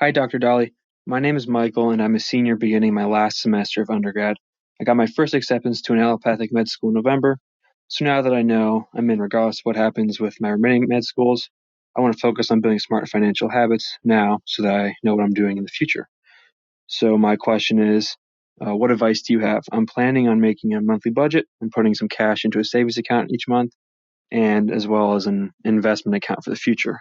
Hi, Dr. Dolly. My name is Michael, and I'm a senior beginning my last semester of undergrad. I got my first acceptance to an allopathic med school in November. So now that I know I'm in regardless of what happens with my remaining med schools, I want to focus on building smart financial habits now so that I know what I'm doing in the future. So my question is, what advice do you have? I'm planning on making a monthly budget and putting some cash into a savings account each month, and as well as an investment account for the future.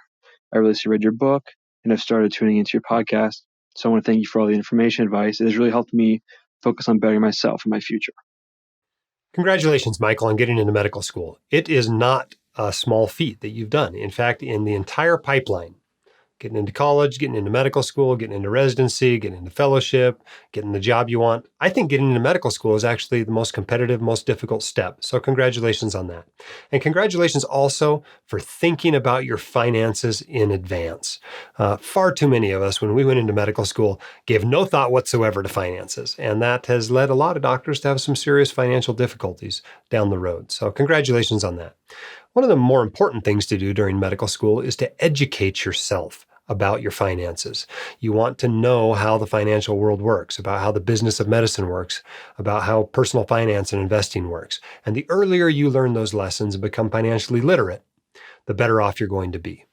I recently read your book and have started tuning into your podcast. So I want to thank you for all the information advice. It has really helped me focus on bettering myself and my future. Congratulations, Michael, on getting into medical school. It is not a small feat that you've done. In fact, in the entire pipeline, getting into college, getting into medical school, getting into residency, getting into fellowship, getting the job you want. I think getting into medical school is actually the most competitive, most difficult step. So congratulations on that. And congratulations also for thinking about your finances in advance. Far too many of us, when we went into medical school, gave no thought whatsoever to finances. And that has led a lot of doctors to have some serious financial difficulties down the road. So congratulations on that. One of the more important things to do during medical school is to educate yourself about your finances. You want to know how the financial world works, about how the business of medicine works, about how personal finance and investing works. And the earlier you learn those lessons and become financially literate, the better off you're going to be.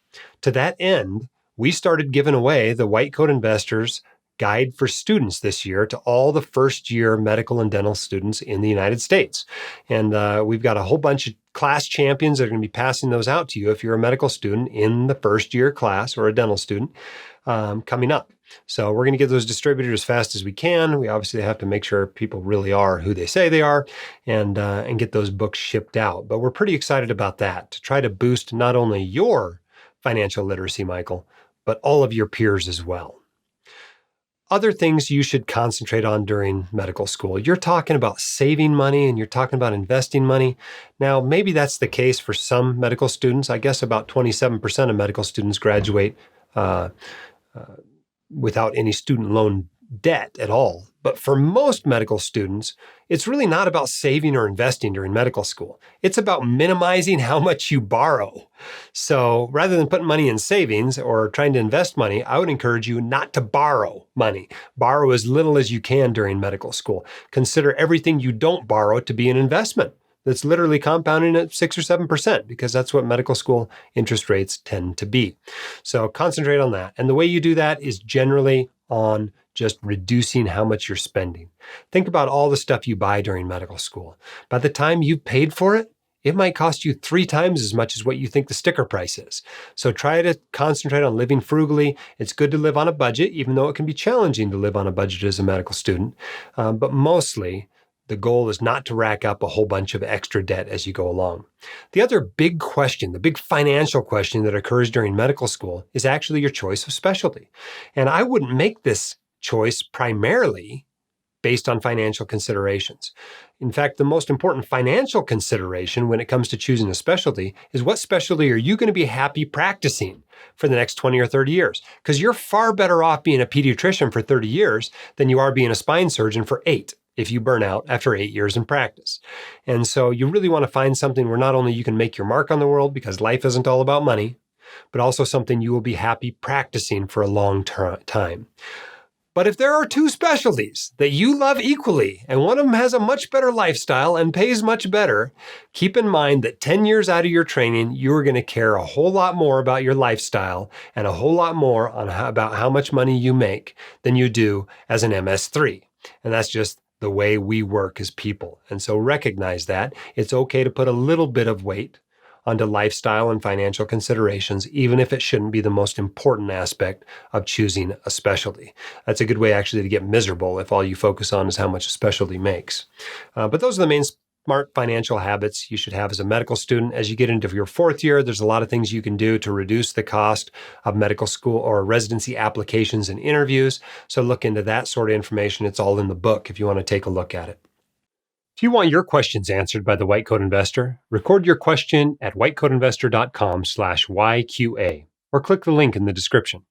To that end, we started giving away the White Coat Investors Guide for Students this year to all the first-year medical and dental students in the United States. And we've got a whole bunch of class champions that are going to be passing those out to you if you're a medical student in the first-year class or a dental student coming up. So we're going to get those distributed as fast as we can. We obviously have to make sure people really are who they say they are and get those books shipped out. But we're pretty excited about that to try to boost not only your financial literacy, Michael, but all of your peers as well. Other things you should concentrate on during medical school. You're talking about saving money and you're talking about investing money. Now, maybe that's the case for some medical students. I guess about 27% of medical students graduate without any student loan debt at all. But for most medical students, it's really not about saving or investing during medical school. It's about minimizing how much you borrow. So rather than putting money in savings or trying to invest money, I would encourage you not to borrow money. Borrow as little as you can during medical school. Consider everything you don't borrow to be an investment that's literally compounding at 6 or 7% because that's what medical school interest rates tend to be. So concentrate on that. And the way you do that is generally on just reducing how much you're spending. Think about all the stuff you buy during medical school. By the time you've paid for it, it might cost you 3 times as much as what you think the sticker price is. So try to concentrate on living frugally. It's good to live on a budget, even though it can be challenging to live on a budget as a medical student. But mostly, the goal is not to rack up a whole bunch of extra debt as you go along. The other big question, the big financial question that occurs during medical school is actually your choice of specialty. And I wouldn't make this choice primarily based on financial considerations. In fact, the most important financial consideration when it comes to choosing a specialty is what specialty are you going to be happy practicing for the next 20 or 30 years? Because you're far better off being a pediatrician for 30 years than you are being a spine surgeon for 8 if you burn out after 8 years in practice. And so you really want to find something where not only you can make your mark on the world because life isn't all about money, but also something you will be happy practicing for a long time. But if there are 2 specialties that you love equally, and one of them has a much better lifestyle and pays much better, keep in mind that 10 years out of your training, you are going to care a whole lot more about your lifestyle and a whole lot more about how much money you make than you do as an MS3. And that's just the way we work as people. And so recognize that. It's okay to put a little bit of weight onto lifestyle and financial considerations, even if it shouldn't be the most important aspect of choosing a specialty. That's a good way actually to get miserable if all you focus on is how much a specialty makes. But those are the main smart financial habits you should have as a medical student. As you get into your 4th year, there's a lot of things you can do to reduce the cost of medical school or residency applications and interviews. So look into that sort of information. It's all in the book if you want to take a look at it. If you want your questions answered by the White Coat Investor, record your question at whitecoatinvestor.com/YQA or click the link in the description.